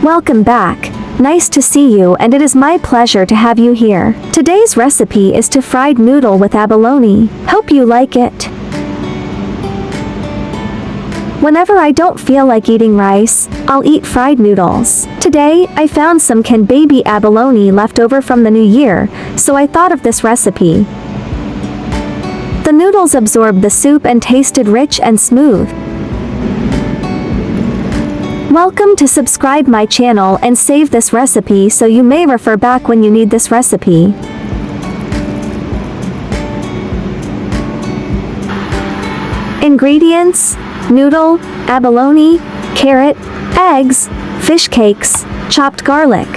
Welcome back. Nice to see you, and it is my pleasure to have you here. Today's recipe is to fried noodle with abalone. Hope you like it. Whenever I don't feel like eating rice, I'll eat fried noodles. Today, I found some canned baby abalone left over from the new year, so I thought of this recipe. The noodles absorbed the soup and tasted rich and smooth. Welcome to subscribe my channel and save this recipe so you may refer back when you need this recipe. Ingredients: noodle, abalone, carrot, eggs, fish cakes, chopped garlic.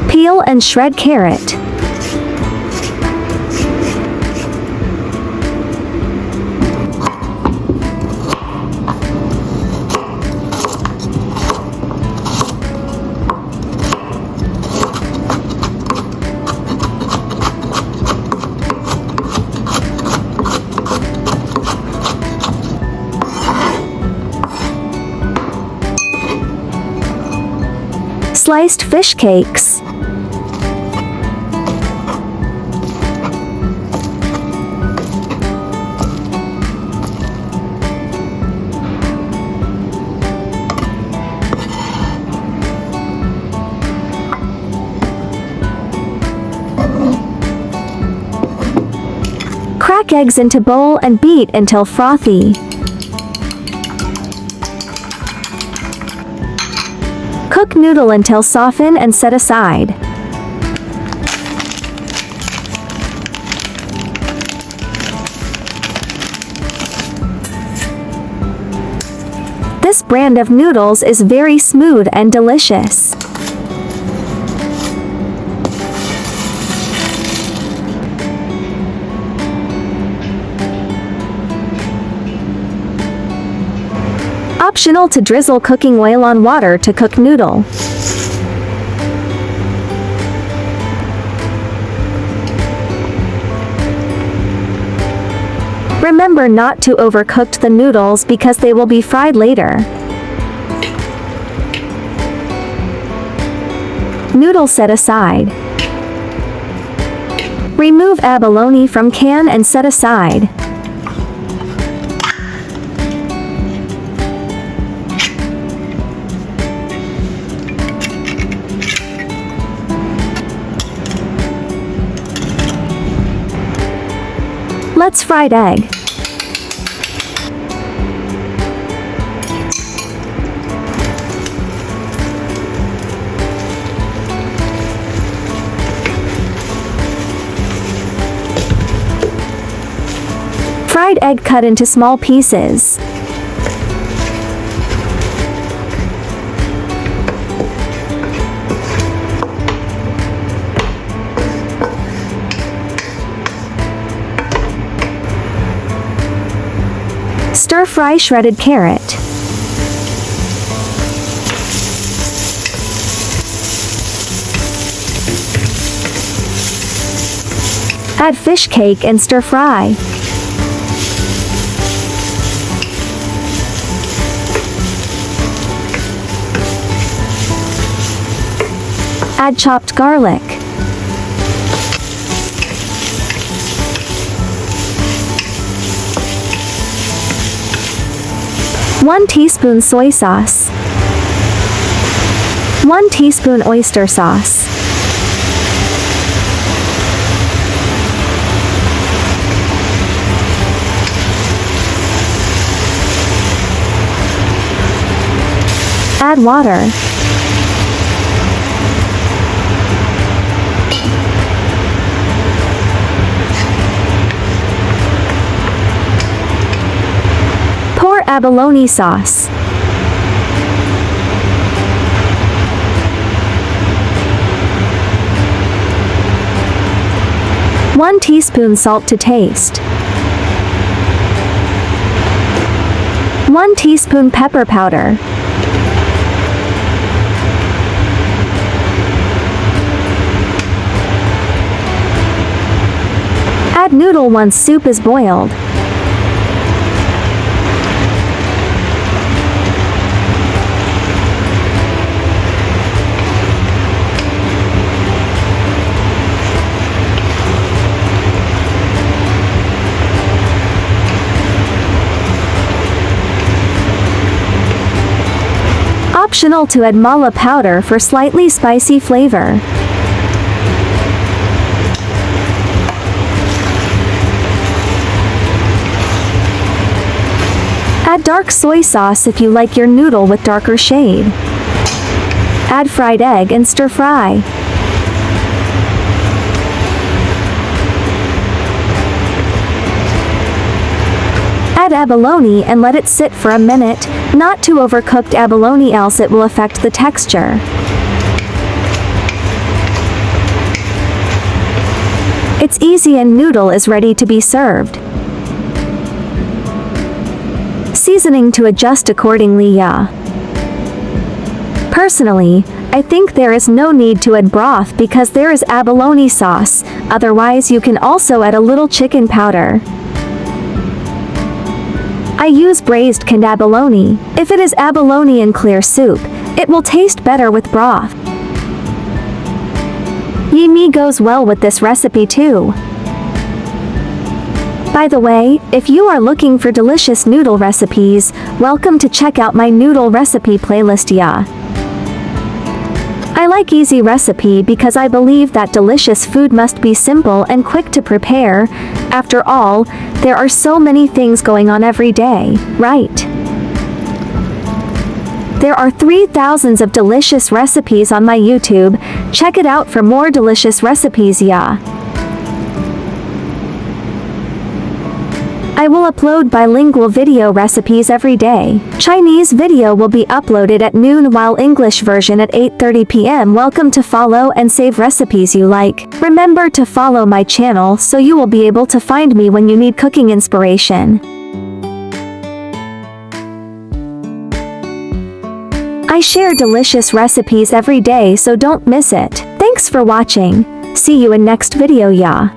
Peel and shred carrot. Sliced fish cakes. Crack eggs into bowl and beat until frothy. Cook noodle until soften and set aside. This brand of noodles is very smooth and delicious. Optional to drizzle cooking oil on water to cook noodle. Remember not to overcook the noodles because they will be fried later. Noodle set aside. Remove abalone from can and set aside. Let's fried egg. Fried egg cut into small pieces. Stir-fry shredded carrot. Add fish cake and stir-fry. Add chopped garlic. One teaspoon soy sauce. 1 teaspoon oyster sauce. Add water. Abalone sauce. One teaspoon salt to taste. 1 teaspoon pepper powder. Add noodle once soup is boiled. Optional to add mala powder for slightly spicy flavor. Add dark soy sauce if you like your noodle with darker shade. Add fried egg and stir fry. Add abalone and let it sit for a minute, not too overcooked abalone else it will affect the texture. It's easy and noodle is ready to be served. Seasoning to adjust accordingly, yeah. Personally, I think there is no need to add broth because there is abalone sauce, otherwise you can also add a little chicken powder. I use braised canned abalone. If it is abalone in clear soup, it will taste better with broth. Yummy goes well with this recipe too. By the way, if you are looking for delicious noodle recipes, welcome to check out my noodle recipe playlist, yeah. I like easy recipe because I believe that delicious food must be simple and quick to prepare. After all, there are so many things going on every day, right? There are 3,000 of delicious recipes on my YouTube. Check it out for more delicious recipes, yeah. I will upload bilingual video recipes every day. Chinese video will be uploaded at noon while English version at 8:30 p.m. Welcome to follow and save recipes you like. Remember to follow my channel so you will be able to find me when you need cooking inspiration. I share delicious recipes every day, so don't miss it. Thanks for watching. See you in next video, yeah.